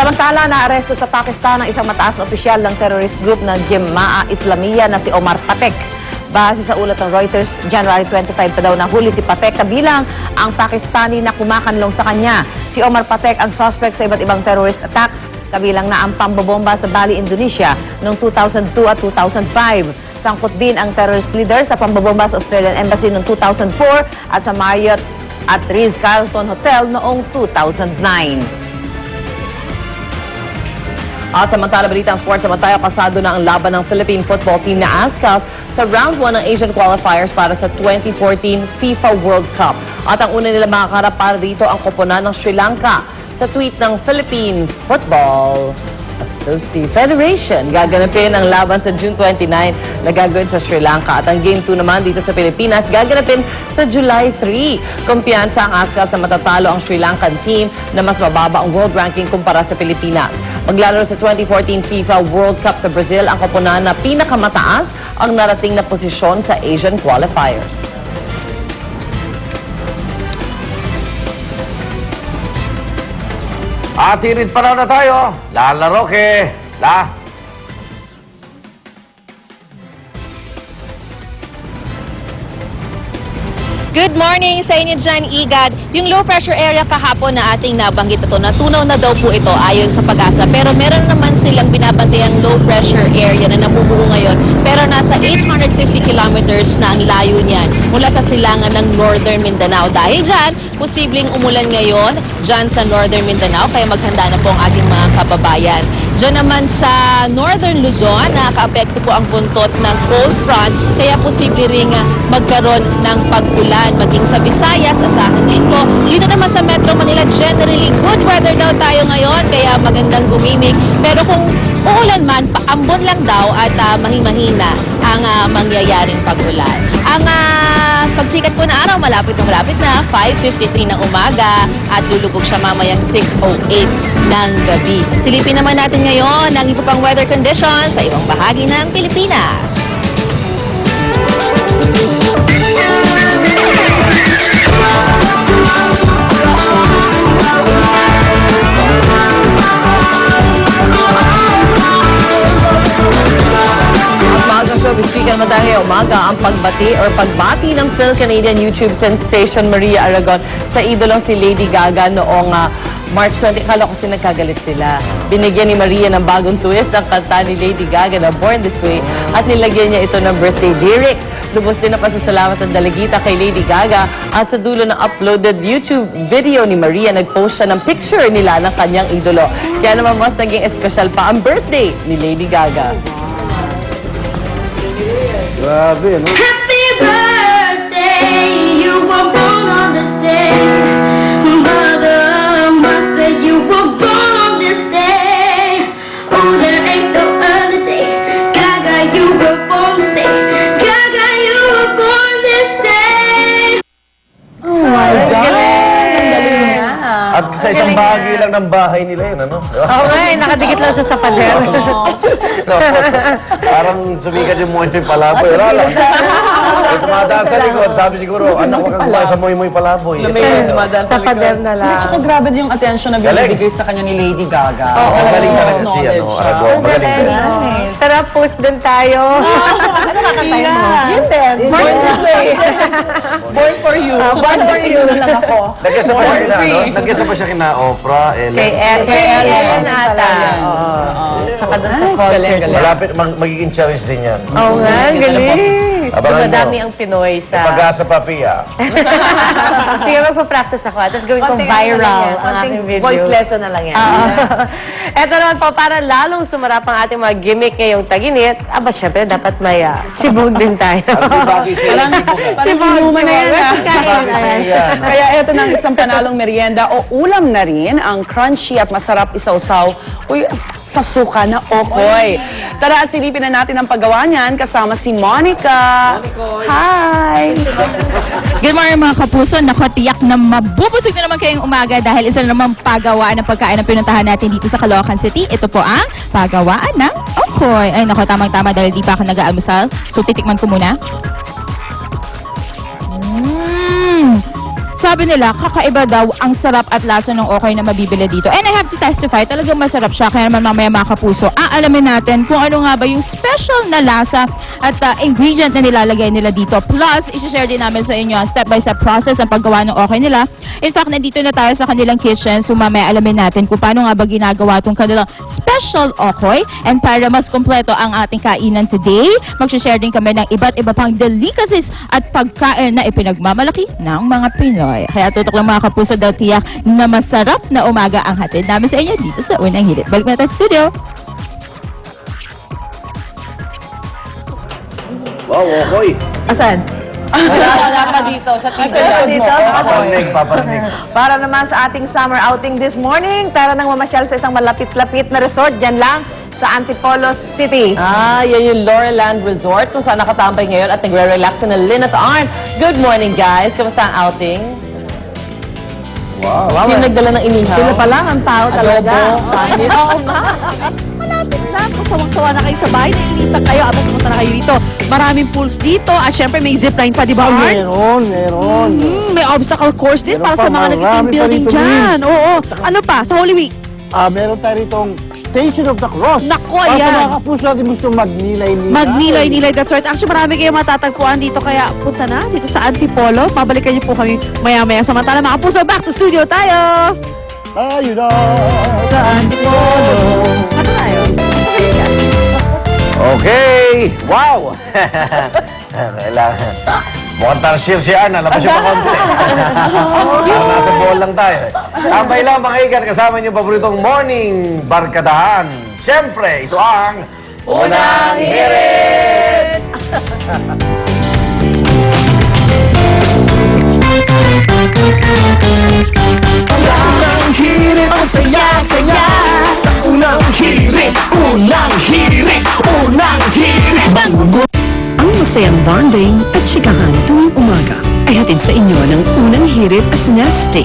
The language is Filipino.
Samantala, naaresto sa Pakistan ang isang mataas na opisyal ng terrorist group na Jemaah Islamiyah na si Omar Patek. Base sa ulat ng Reuters, January 25 pa daw nahuli si Patek kabilang ang Pakistani na kumakanlong sa kanya. Si Omar Patek ang suspect sa iba't ibang terrorist attacks, kabilang na ang pambobomba sa Bali, Indonesia noong 2002 at 2005. Sangkot din ang terrorist leader sa pambobomba sa Australian Embassy noong 2004 at sa Marriott at Ritz-Carlton Hotel noong 2009. At samantala, balitang sports, samantayo pasado na ang laban ng Philippine football team na Azcals sa round 1 ng Asian qualifiers para sa 2014 FIFA World Cup. At ang una nila makakarap para dito ang koponan ng Sri Lanka. Sa tweet ng Philippine Football Federation, gaganapin ang laban sa June 29 na gagawin sa Sri Lanka. At ang Game 2 naman dito sa Pilipinas, gaganapin sa July 3. Kumpiyansa ang Azcals sa matatalo ang Sri Lankan team na mas mababa ang world ranking kumpara sa Pilipinas. Maglalaro sa 2014 FIFA World Cup sa Brazil ang koponan na pinakamataas ang narating na posisyon sa Asian qualifiers. At hirit pa na tayo. Lalaro ke. Good morning sa inyo dyan, Igad. Yung low pressure area kahapon na ating nabanggit ito, natunaw na daw po ito ayon sa Pag-asa. Pero meron naman silang binabantayang low pressure area na namumuo ngayon. Pero nasa 850 kilometers na ang layo niyan mula sa silangan ng Northern Mindanao. Dahil dyan, posibleng umulan ngayon dyan sa Northern Mindanao. Kaya maghanda na po ang ating mga kababayan. Dyan naman sa Northern Luzon, nakaka-apekto po ang buntot ng cold front. Kaya posible ring magkaroon ng pag-ulan. Maging sa Visayas, asahan din po. Dito naman sa Metro Manila, generally good weather daw tayo ngayon, kaya magandang gumimik. Pero kung uulan man, paambon lang daw at mahina ang mangyayaring pag-ulan. Ang pagsikat po na araw, malapit na 5:53 ng umaga at lulubog siya mamayang 6:08 ng gabi. Silipin naman natin ngayon ang iba pang weather conditions sa ibang bahagi ng Pilipinas. Speaker naman tayo ngayong umaga, ang pagbati ng Phil-Canadian YouTube sensation Maria Aragon sa idolong si Lady Gaga noong March 20. Akala ko nagkagalit sila. Binigyan ni Maria ng bagong twist ang kanta ni Lady Gaga na Born This Way at nilagyan niya ito ng birthday lyrics. Lubos din na pasasalamat ng dalagita kay Lady Gaga at sa dulo ng uploaded YouTube video ni Maria, nag-post siya ng picture nila ng kanyang idolo. Kaya naman mas naging espesyal pa ang birthday ni Lady Gaga. Grabe, no? Happy birthday, you were born on this day. Mother must say you were born on this day. Oh, there ain't no other day. Gaga, you were born this day. Gaga, you were born this day. Oh my God! At sa isang bahagi lang ng bahay nila yun, ano? Okay, nakadikit lang sa pader. Parang sumikat yung Moy Palaboy. Wala lang. May tumadaan sa likod, sabi siguro, anak ko kagawa sa Moy Palaboy. Sa pader na lang. Tsaka grabe yung attention na binibigay sa kanya ni Lady Gaga. Oo, magaling talaga si Aragon. Magaling din. Tara, post din tayo. Ano kakantay mo? Yun din. Born This Way. Born for you. So, Born for you. na lang ako. Nagkasa pa siya kina, ano? Nagkasa pa siya kina Oprah, Ellen. Kay Ellen ata. Saka doon sa concert. Malapit, magiging challenge din yan. Oo nga, galing. Abangan mo. Madami ang Pinoy sa... Pag-asa pa, Pia. Sige, magpa-practice ako. Tapos gawin kong viral ang aking video. Voice lesson na lang yan. Ito naman po, para lalong sumarap ang ating mga gimmick ngayong taginit, aba, syempre, dapat may sibog din tayo. Parang inuman na yan. Kaya ito na ang isang panalong merienda o ulam na rin, ang crunchy at masarap isawsaw. Uy, sa suka na okoy. Tara at silipin na natin ang paggawa niyan kasama si Monica. Hi! Good morning mga kapuso. Naku, tiyak na mabubusog na naman kayong umaga dahil isa na naman pagawaan ng pagkain na pinuntahan natin dito sa Caloocan City. Ito po ang pagawaan ng okoy. Ay naku, tamang-tama dahil di pa ako nag-aalmusal. So titikman ko muna. sabi nila, kakaiba daw ang sarap at lasa ng okay na mabibili dito. And I have to testify, talagang masarap siya. Kaya naman mamaya mga kapuso, aalamin natin kung ano nga ba yung special na lasa at ingredient na nilalagay nila dito. Plus, isi-share din namin sa inyo ang step-by-step process ang paggawa ng okay nila. In fact, nandito na tayo sa kanilang kitchen, so mamaya alamin natin kung paano nga ba ginagawa itong kanilang special okoy. And para mas kompleto ang ating kainan today, mag-share din kami ng iba't iba pang delicacies at pagkain na ipinagmamalaki ng mga Pinoy. Kaya tutok lang mga kapuso, dahil tiyak na masarap na umaga ang hatid namin sa inyo dito sa Unang Hirit. Balik na tayo sa studio. Wow, okay. Asan? Wala pa dito sa Wala dito? Paparinig. Para naman sa ating summer outing this morning, tara nang mamasyal sa isang malapit-lapit na resort dyan lang sa Antipolo City. Yan yung Laurelland Resort kung saan nakatambay ngayon at nagre-relax na Lynn at Arn. Good morning, guys. Kamusta ang outing? Wow. Sino nagdala ng inihaw? Sila pa lang ang tao talaga. Panit. Oo nga. Malapit lang. Kung sawang-sawa na kayo sa bahay, nainitan kayo, abang pumunta na kayo dito. Maraming pools dito. At syempre may zipline pa, di ba, Art? Meron. May obstacle course din Meron para sa pa, mga nag-team marami pa building rito, dyan. Oo. Ano pa? Sa Holy Week? Meron tayo ritong Station of the Cross. Nako, Para sa ayan. mga kapuso natin gusto magnilay-nilay. Magnilay-nilay, that's right. Actually, marami kayong matatagpuan dito. Kaya punta na dito sa Antipolo. Pabalikan niyo po kami maya-maya. Samantala, mga puso, back to studio tayo! Tayo na. Sa Antipolo. Ano tayo? Okay! Wow! Kailangan. Mukhang tarsier si Ana. Labas yung pakonti. Parang nasa ball lang tayo. Tambay lang mga ikan. Kasama niyo paboritong morning barkadahan. Siyempre, ito ang Unang Hirit! Sa unang hirit, ang saya-saya. Sa unang hirit, unang hirit, unang hirit. Ang masayang bonding at chikahan tuwing umaga ay hatid sa inyo ng Unang Hirit at Neste.